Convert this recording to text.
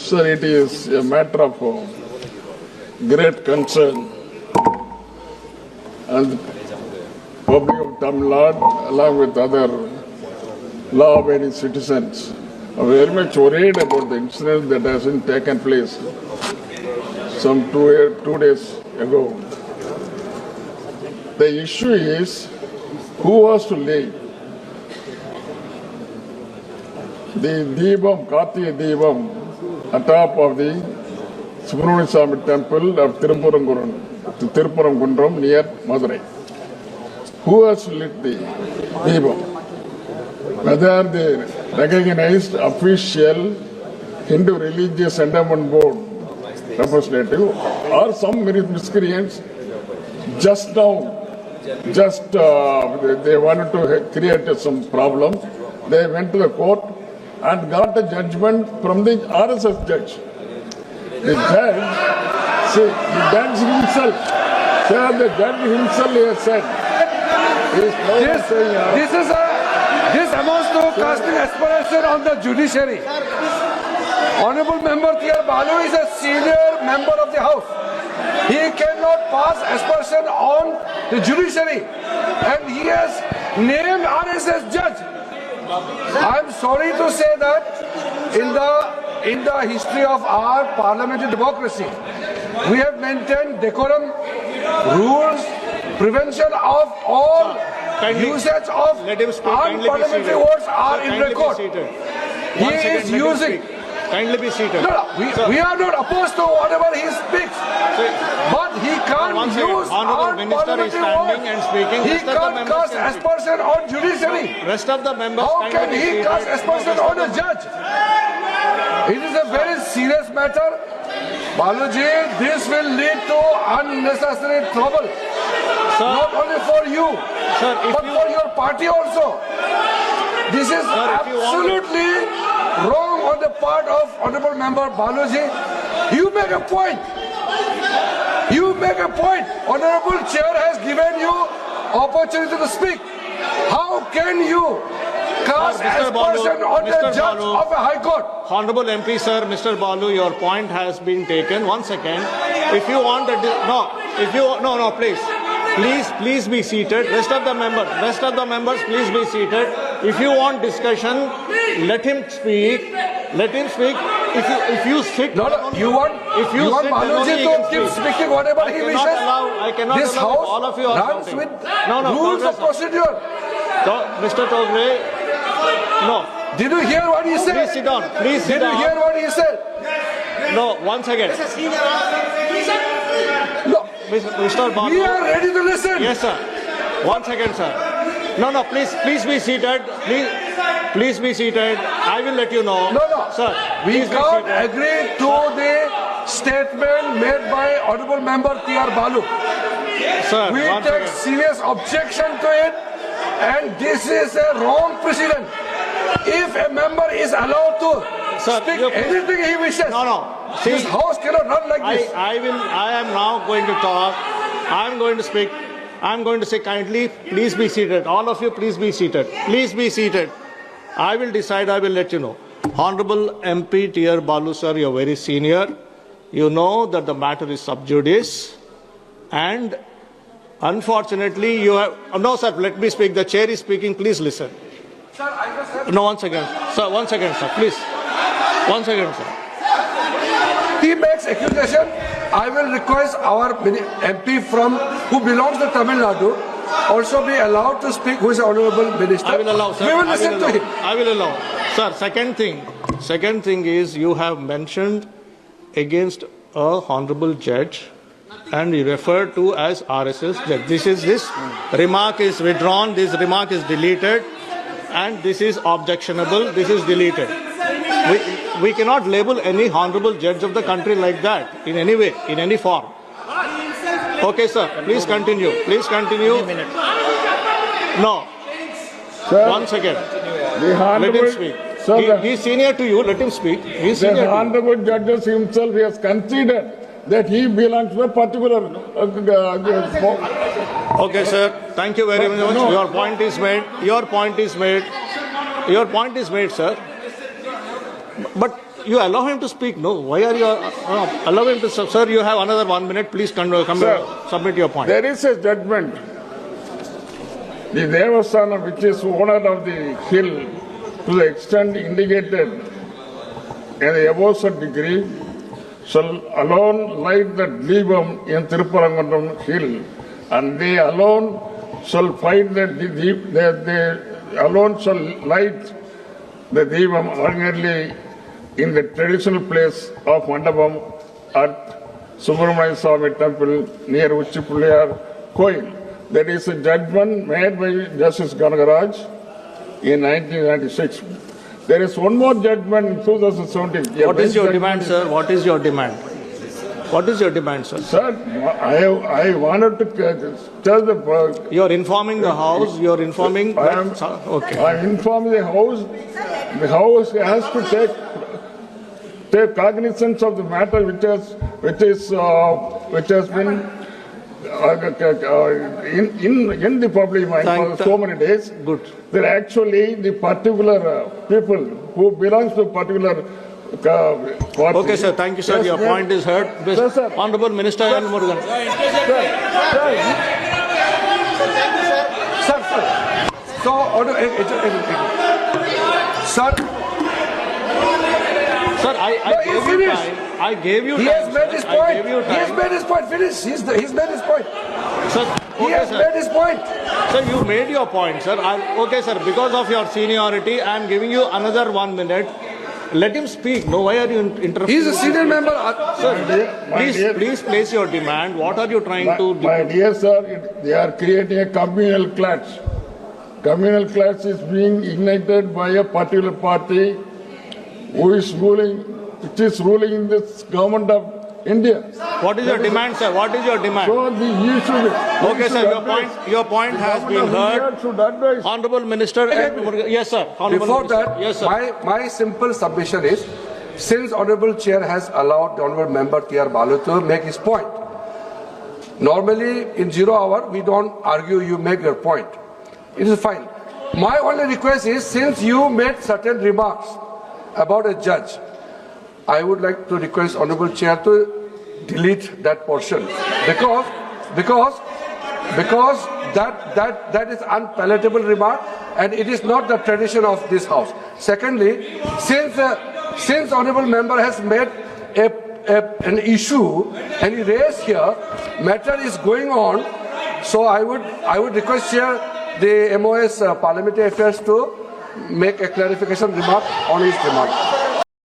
Sir, it is a matter of great concern, and the public of Tamil Nadu, along with other law-abiding citizens, are very much worried about the incident that has been taken place some 2 days ago. The issue is who was to lay the Deepam, Kartiya Deepam, atop of the Subramanian Swami temple of Tirupurangundram near Madurai. Who has lit the Deepam? Whether the recognized official Hindu Religious Endowment Board representative or some miscreants just now, they wanted to create some problem. They went to the court and got a judgment from the RSS judge. The judge himself, the judge himself has said, this amounts to casting aspersion on the judiciary. Honorable Member T.R. Balu is a senior member of the House. He cannot pass aspersion on the judiciary, and he has named RSS judge. I am sorry to say that in the history of our parliamentary democracy, we have maintained decorum, rules, prevention of all usage of unparliamentary words are in record. He is using. Kindly be seated. No, we are not opposed to whatever he speaks, but he can't use unparliamentary words. He can't cast aspersion on judiciary. Rest of the members. How can he cast aspersion on a judge? It is a very serious matter. Baluji, this will lead to unnecessary trouble. Sir, not only for you, sir, but for your party also. This is absolutely wrong on the part of Honorable Member Baluji. You make a point. You make a point. Honorable Chair has given you opportunity to speak. How can you cast aspersion on the judge of a High Court? Honorable MP, sir, Mr. Balu, your point has been taken. 1 second. If you want please be seated. Rest of the members, please be seated. If you want discussion, let him speak. Let him speak. If you sit, you want Baluji to keep speaking whatever he wishes. I cannot this allow. House All of you are runs shouting. with rules of procedure. Mr. Togre, no. Did you hear what he said? Please sit down. Please sit down. Did you hear what he said? No, 1 second. No. Mr. Balu. We are ready to listen. Yes, sir. 1 second, sir. No, please be seated. Please be seated. I will let you know. No. Sir, we can't agree to the statement made by Honorable Member T.R. Balu. Sir, we take serious objection to it, and this is a wrong precedent. If a member is allowed to speak anything he wishes, See, this House cannot run like this. I am now going to talk. I am going to speak. I am going to say kindly, please be seated. All of you, please be seated. Please be seated. I will decide. I will let you know. Honorable MP T.R. Balu, sir, you are very senior. You know that the matter is sub judice, and unfortunately, you have. No, sir. Let me speak. The chair is speaking. Please listen. Sir, I just have... No, 1 second. Sir, 1 second, sir. Please. 1 second, sir. He makes accusation. I will request our MP who belongs to Tamil Nadu also be allowed to speak, who is the Honorable Minister. I will allow, sir. We will listen to him. I will allow. Sir, second thing is you have mentioned against a honorable judge and you refer to as RSS judge. This remark is withdrawn, this remark is deleted, and this is objectionable, this is deleted. We cannot label any honorable judge of the country like that in any way, in any form. Okay, sir. Please continue. Please continue. No. Sir, 1 second. Let him speak. He is senior to you. Let him speak. He is senior. The honorable judges himself has considered that he belongs to a particular. Okay, sir. Thank you very much. No. Your point is made. Your point is made. Your point is made, sir. But you allow him to speak. No, why are you allow him to? Sir, you have another 1 minute. Please Sir, submit your point. There is a judgment. The Devasthana, which is owner of the hill, to the extent indicated in the above said degree, shall alone light the Deepam in Tiruparangondam hill, and they alone shall fight they alone shall light the Deepam ordinarily in the traditional place of Mandapam at Subramania Swami temple near Uchipuliyar Koil. That is a judgment made by Justice Ganagaraj in 1996. There is one more judgment in 2017. What is your demand, sir? What is your demand? What is your demand, sir? Sir, I wanted to tell the... You are informing the House, you are informing... Okay. I inform the House. The House has to take cognizance of the matter which has been in the public mind for so many days. Good. That actually the particular people who belongs to a particular party. Okay, sir. Thank you, sir. Yes, your point is heard. Yes, sir. Honorable Minister and Murugan. Sir. So, sir. Sir, I gave you time. I gave you time. He has made his point. I gave you time. He has made his point. Finish. He's made his point. Sir, He has made his point. Sir, you made your point, sir. Okay, sir. Because of your seniority, I am giving you another 1 minute. Let him speak. No, why are you interrupting? He is a senior member. Sir, please place your demand. What are you trying to do? My dear sir, they are creating a communal clash. Communal clash is being ignited by a particular party who is ruling, which is ruling in this government of India. What is your demand, sir? What is your demand? So Okay, sir. Your point has been heard. Honorable Minister. Yes, sir. Honorable Before Minister. that, yes, sir. my simple submission is, since Honorable Chair has allowed the Honorable Member T.R. Balu to make his point. Normally, in 0 hour, we don't argue, you make your point. It is fine. My only request is, since you made certain remarks about a judge, I would like to request Honorable Chair to delete that portion because that is unpalatable remark and it is not the tradition of this House. Secondly, since Honorable Member has made an issue and he raised here, matter is going on, so I would request Chair the MOS Parliamentary Affairs to make a clarification remark on his remark.